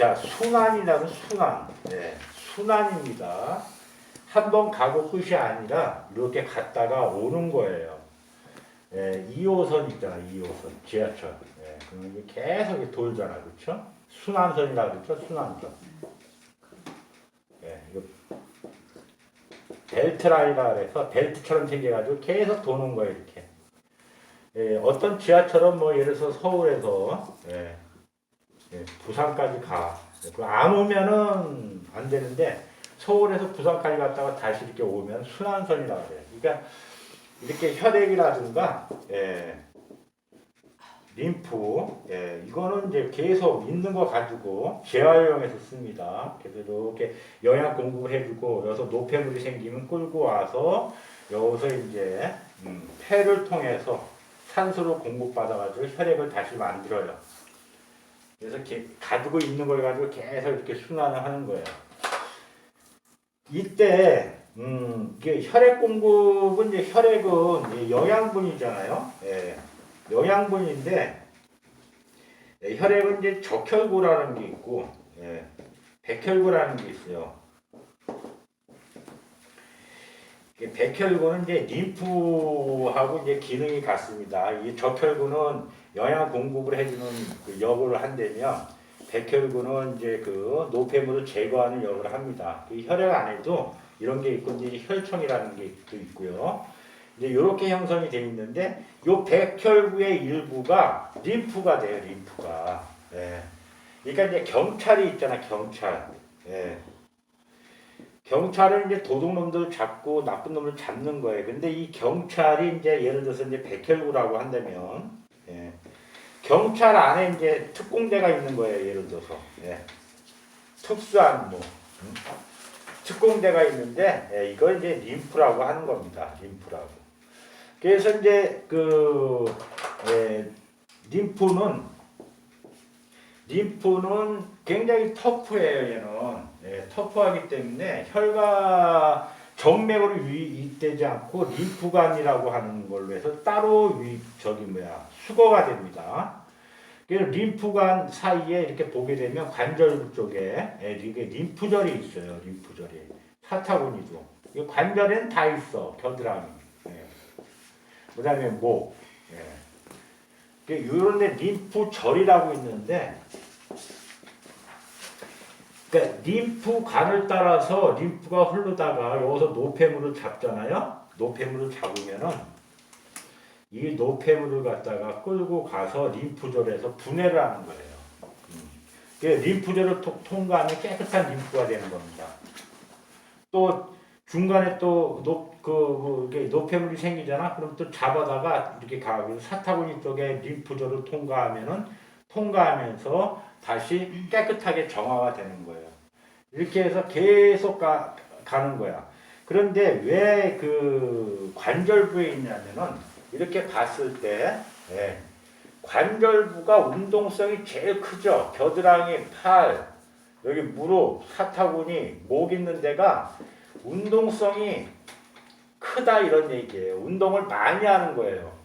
자, 순환이라는 순환. 네, 순환입니다. 한 번 가고 끝이 아니라 이렇게 갔다가 오는 거예요. 예, 2호선 있잖아, 2호선. 지하철. 예, 그럼 이게 계속 이렇게 돌잖아, 그렇죠? 순환선이라고 그랬죠, 순환선. 예, 이거 벨트라인이라 그래서 벨트처럼 생겨가지고 계속 도는 거예요, 이렇게. 예, 어떤 지하철은 뭐 예를 들어서 서울에서 부산까지 가. 안 오면은 안 되는데 서울에서 부산까지 갔다가 다시 이렇게 오면 순환선이라고 그래요. 그러니까 이렇게 혈액이라든가 림프 이거는 이제 계속 있는 거 가지고 재활용해서 씁니다. 그래서 이렇게 영양 공급을 해주고 여기서 노폐물이 생기면 끌고 와서 여기서 이제 폐를 통해서 산소를 공급받아가지고 혈액을 다시 만들어요. 그래서 가지고 있는 걸 가지고 계속 이렇게 순환을 하는 거예요. 이때 이게 혈액 공급은 이제 혈액은 영양분이잖아요. 영양분인데 혈액은 이제 적혈구라는 게 있고 백혈구라는 게 있어요. 백혈구는 이제 림프하고 이제 기능이 같습니다. 이 적혈구는 영양 공급을 해주는 그 역을 한다면 백혈구는 이제 그 노폐물을 제거하는 역을 합니다. 그 혈액 안에도 이런 게 있고 이제 혈청이라는 게 또 있고요. 이제 이렇게 형성이 되어 있는데 이 백혈구의 일부가 림프가 돼요. 림프가. 그러니까 이제 경찰이 있잖아. 경찰. 경찰은 이제 도둑놈들 잡고 나쁜 놈을 잡는 거예요. 근데 이 경찰이 이제 예를 들어서 이제 백혈구라고 한다면, 경찰 안에 이제 특공대가 있는 거예요. 예를 들어서, 특수한 특공대가 있는데, 이걸 이제 림프라고 하는 겁니다. 림프라고. 그래서 이제 림프는 굉장히 터프해요. 얘는. 터프하기 때문에 혈관 정맥으로 유입되지 않고 림프관이라고 하는 걸로 해서 따로 수거가 됩니다. 그래서 림프관 사이에 이렇게 보게 되면 관절부 쪽에 이게 림프절이 있어요. 림프절이 사타구니도 관절에는 다 있어. 겨드랑이. 그다음에 목. 이런 데 림프절이라고 있는데. 그러니까 림프관을 따라서 림프가 흐르다가 여기서 노폐물을 잡잖아요. 노폐물을 잡으면은 이 노폐물을 갖다가 끌고 가서 림프절에서 분해를 하는 거예요. 그래서 림프절을 통과하면 깨끗한 림프가 되는 겁니다. 또 중간에 또 노폐물이 생기잖아. 그럼 또 잡아다가 이렇게 가고 사타구니 쪽에 림프절을 통과하면서 다시 깨끗하게 정화가 되는 거예요. 이렇게 해서 계속 가는 거야. 그런데 왜 그 관절부에 있냐면은 이렇게 봤을 때 관절부가 운동성이 제일 크죠. 겨드랑이, 팔, 여기 무릎, 사타구니, 목 있는 데가 운동성이 크다 이런 얘기예요. 운동을 많이 하는 거예요.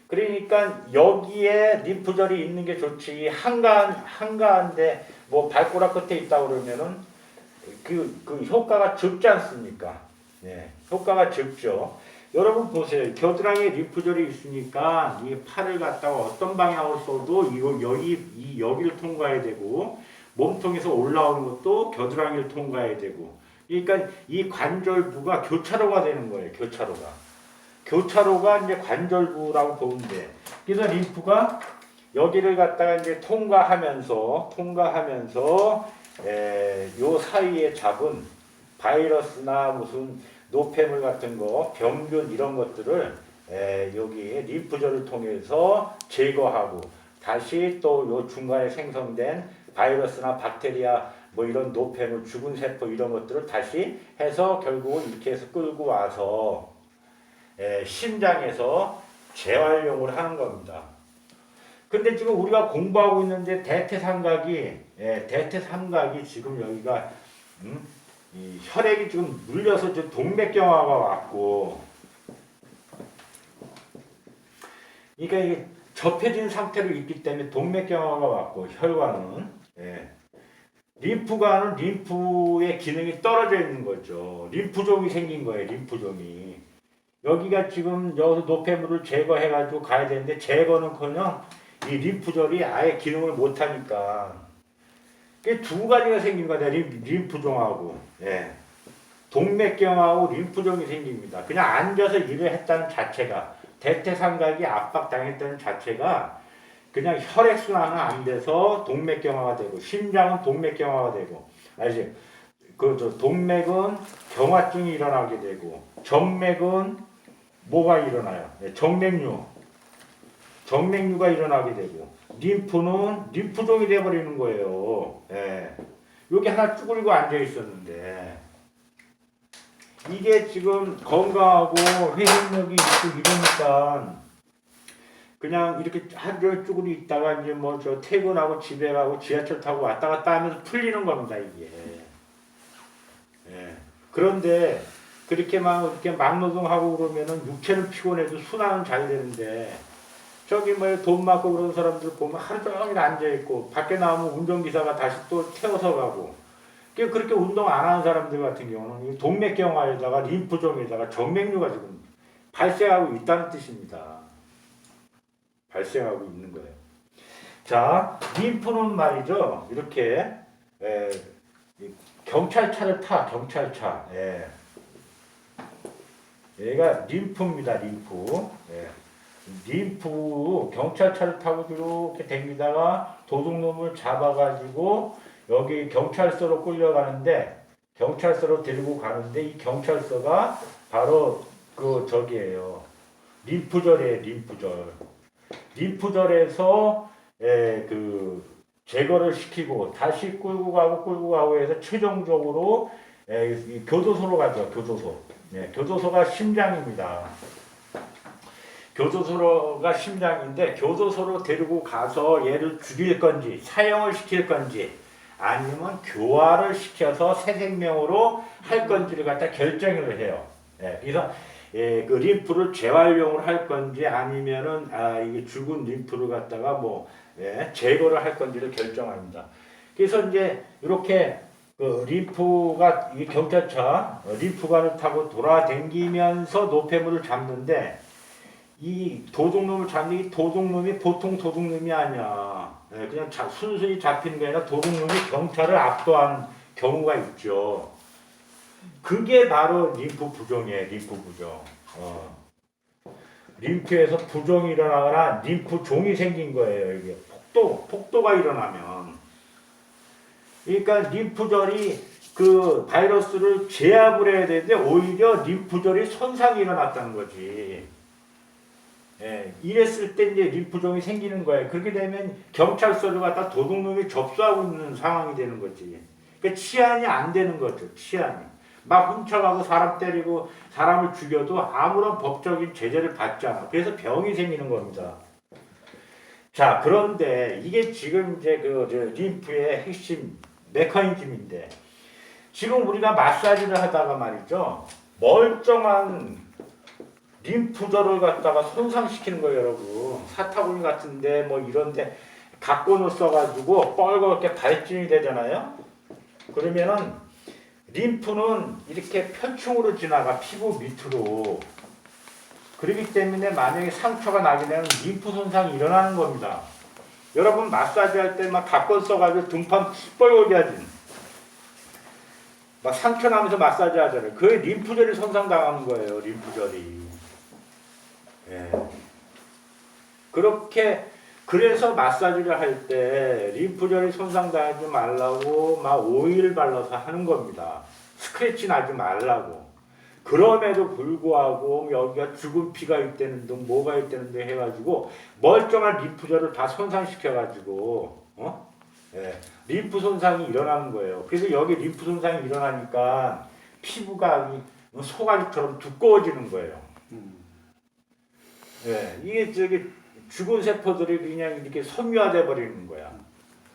그러니까 여기에 림프절이 있는 게 좋지. 한가한데 뭐 발가락 끝에 있다 그러면은 그 효과가 적지 않습니까? 효과가 적죠. 여러분 보세요. 겨드랑이에 림프절이 있으니까 이 팔을 갖다가 어떤 방향으로 쏘도 여기를 통과해야 되고 몸통에서 올라오는 것도 겨드랑이를 통과해야 되고. 그러니까 이 관절부가 교차로가 되는 거예요. 교차로가 이제 관절부라고 보면 돼. 그래서 림프가 여기를 갖다가 이제 통과하면서 요 사이에 잡은 바이러스나 무슨 노폐물 같은 거, 병균 이런 것들을 여기 림프절을 통해서 제거하고 다시 또 요 중간에 생성된 바이러스나 박테리아 뭐 이런 노폐물, 죽은 세포 이런 것들을 다시 해서 결국은 이렇게 해서 끌고 와서 심장에서 재활용을 하는 겁니다. 근데 지금 우리가 공부하고 있는데 대퇴삼각이 지금 여기가 이 혈액이 지금 눌려서 동맥경화가 왔고, 그러니까 이게 접혀진 상태로 있기 때문에 동맥경화가 왔고 혈관은 림프관은 림프의 기능이 떨어져 있는 거죠. 림프종이 생긴 거예요. 림프종이. 여기가 지금 여기서 노폐물을 제거해가지고 가야 되는데 제거는커녕 이 림프절이 아예 기능을 못하니까 그 두 가지가 생긴 거다. 림프종하고 예. 동맥경하고 림프종이 생깁니다. 그냥 앉아서 일을 했다는 자체가 대퇴삼각이 압박당했다는 자체가 그냥 혈액순환은 안 돼서 동맥경화가 되고 심장은 동맥경화가 되고 알지? 그 동맥은 경화증이 일어나게 되고 정맥은 뭐가 일어나요? 네, 정맥류가 일어나게 되고 림프는 림프종이 돼버리는 거예요. 예. 여기 하나 쭈그리고 앉아 있었는데 이게 지금 건강하고 회복력이 있고 이러니까 그냥 이렇게 하루 쭈그리 있다가 이제 뭐 저 퇴근하고 집에 가고 지하철 타고 왔다 갔다 하면서 풀리는 겁니다 이게. 예. 그런데 그렇게 이렇게 막노동하고 그러면은 육체는 피곤해도 순환은 잘 되는데 저기 뭐 돈 받고 그런 사람들 보면 하루 종일 앉아 있고 밖에 나오면 운전기사가 다시 또 태워서 가고 그렇게 운동 안 하는 사람들 같은 경우는 동맥경화에다가 림프종에다가 정맥류가 지금 발생하고 있다는 뜻입니다. 발생하고 있는 거예요. 자, 림프는 말이죠. 이렇게 경찰차를 경찰차. 예. 얘가 림프입니다. 림프. 예. 림프 경찰차를 타고 이렇게 댕기다가 도둑놈을 잡아가지고 여기 경찰서로 끌려가는데 경찰서로 데리고 가는데 이 경찰서가 바로 그 저기예요. 림프절이에요. 림프절에서 그 제거를 시키고 다시 끌고 가고 해서 최종적으로 교도소로 가죠. 교도소. 네, 교도소가 심장입니다. 교도소가 심장인데 교도소로 데리고 가서 얘를 죽일 건지 사형을 시킬 건지 아니면 교화를 시켜서 새 생명으로 할 건지를 갖다 결정을 해요. 예, 그래서 그 림프를 재활용을 할 건지 아니면은 이게 죽은 림프를 갖다가 제거를 할 건지를 결정합니다. 그래서 이제 이렇게 그 림프가 이 경찰차 림프관을 타고 돌아다니면서 노폐물을 잡는데 이 도둑놈을 잡는 이 도둑놈이 보통 도둑놈이 아니야. 그냥 순순히 잡히는 게 아니라 도둑놈이 경찰을 압도한 경우가 있죠. 그게 바로 림프 부종이에요. 림프 부종. 림프에서 부종이 일어나거나 림프 종이 생긴 거예요. 이게 폭도가 일어나면. 그러니까 림프절이 그 바이러스를 제압을 해야 되는데 오히려 림프절이 손상이 일어났다는 거지. 예, 이랬을 때 이제 림프종이 생기는 거예요. 그렇게 되면 경찰서를 갖다 도둑놈이 접수하고 있는 상황이 되는 거지. 그러니까 치안이 안 되는 거죠. 치안이. 막 훔쳐가고 사람 때리고 사람을 죽여도 아무런 법적인 제재를 받지 않아. 그래서 병이 생기는 겁니다. 자, 그런데 이게 지금 이제 그 림프의 핵심 메커니즘인데 지금 우리가 마사지를 하다가 말이죠. 멀쩡한 림프절을 갖다가 손상시키는 거예요, 여러분. 사타구니 같은데 뭐 이런데 각본을 써가지고 뻘겋게 발진이 되잖아요. 그러면은 림프는 이렇게 편충으로 지나가 피부 밑으로. 그렇기 때문에 만약에 상처가 나게 되면 림프 손상이 일어나는 겁니다. 여러분 마사지 할 때 막 각본 써가지고 등판 시뻘겋게 하지. 막 상처 나면서 마사지 하잖아요. 그게 림프절이 손상당하는 거예요, 림프절이. 예. 그래서 마사지를 할 때 림프절이 손상당하지 말라고 막 오일 발라서 하는 겁니다. 스크래치 나지 말라고. 그럼에도 불구하고 여기가 죽은 피가 있다는 등 뭐가 있다는 등 해가지고 멀쩡한 림프절을 다 손상시켜가지고 예. 림프 손상이 일어나는 거예요. 그래서 여기 림프 손상이 일어나니까 피부가 소가지처럼 두꺼워지는 거예요. 예, 이게 죽은 세포들이 그냥 이렇게 섬유화돼 버리는 거야.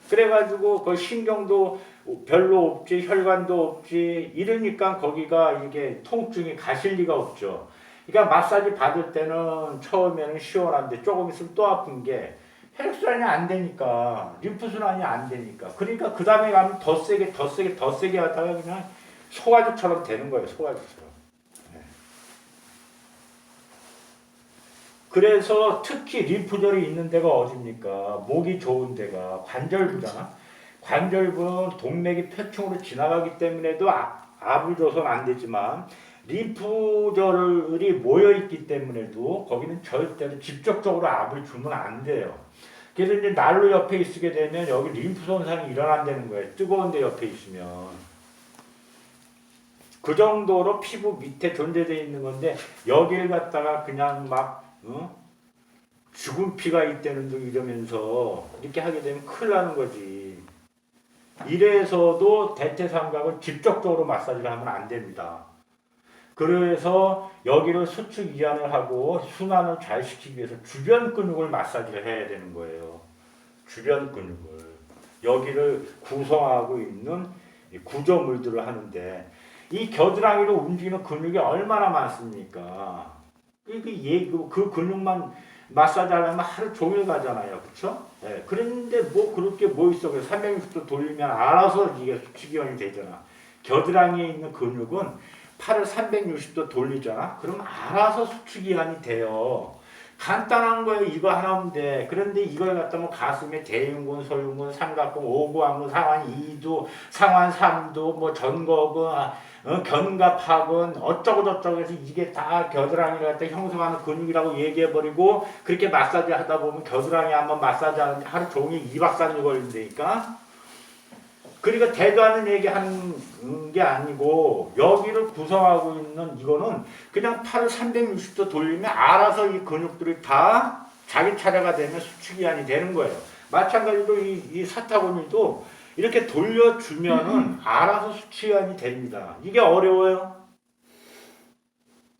그래가지고 그 신경도 별로 없지, 혈관도 없지, 이러니까 거기가 이게 통증이 가실 리가 없죠. 그러니까 마사지 받을 때는 처음에는 시원한데 조금 있으면 또 아픈 게 혈액순환이 안 되니까, 림프순환이 안 되니까. 그러니까 그 다음에 가면 더 세게 하다가 그냥 소화제처럼 되는 거예요. 소화제처럼. 네. 그래서 특히 림프절이 있는 데가 어딥니까? 목이 좋은 데가 관절부잖아. 관절부는 동맥이 표층으로 지나가기 때문에도 압을 줘서는 안 되지만 림프절이 모여 있기 때문에도 거기는 절대로 직접적으로 압을 주면 안 돼요. 그래서 이제 난로 옆에 있게 되면 여기 림프 손상이 일어난다는 거예요. 뜨거운 데 옆에 있으면. 그 정도로 피부 밑에 존재되어 있는 건데 여기를 갖다가 그냥 막 죽은 피가 있다는 둥 이러면서 이렇게 하게 되면 큰일 나는 거지. 이래서도 대퇴삼각을 직접적으로 마사지를 하면 안 됩니다. 그래서 여기를 수축 이완을 하고 순환을 잘 시키기 위해서 주변 근육을 마사지를 해야 되는 거예요. 주변 근육을. 여기를 구성하고 있는 구조물들을 하는데 이 겨드랑이로 움직이는 근육이 얼마나 많습니까? 그 근육만 마사지 하려면 하루 종일 가잖아요. 그쵸? 네. 그런데 뭐 그렇게 뭐 있어. 360도 돌리면 알아서 이게 수축이완이 되잖아. 겨드랑이에 있는 근육은 팔을 360도 돌리잖아. 그럼 알아서 수축이완이 돼요. 간단한 거예요. 이거 하나면 돼. 그런데 이걸 갖다 뭐 가슴에 대흉근, 소흉근, 삼각근, 오구왕근, 상완 2두, 상완 3두, 뭐 전거근, 견갑하근 어쩌고 저쩌고 해서 이게 다 겨드랑이를 갖다 형성하는 근육이라고 얘기해버리고 그렇게 마사지 하다 보면 겨드랑이 한번 마사지 하는데 하루 종일 2박 3일 걸린다니까. 그러니까 대도 않는 얘기 하는 게 아니고 여기를 구성하고 있는 이거는 그냥 팔을 360도 돌리면 알아서 이 근육들이 다 자기 차례가 되면 수축이완이 되는 거예요. 마찬가지로 이 사타구니도 이렇게 돌려주면은 알아서 수축이완이 됩니다. 이게 어려워요.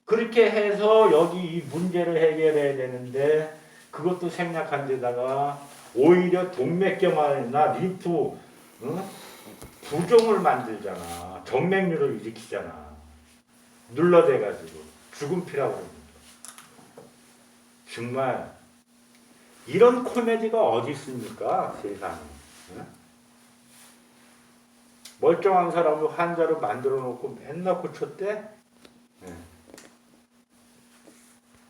그렇게 해서 여기 이 문제를 해결해야 되는데 그것도 생략한 데다가 오히려 동맥경화나 림프 부종을 만들잖아. 정맥류를 일으키잖아. 눌러대가지고 죽은 피라고 합니다. 정말 이런 코미디가 어디 있습니까? 세상에. 멀쩡한 사람을 환자로 만들어 놓고 맨날 고쳤대?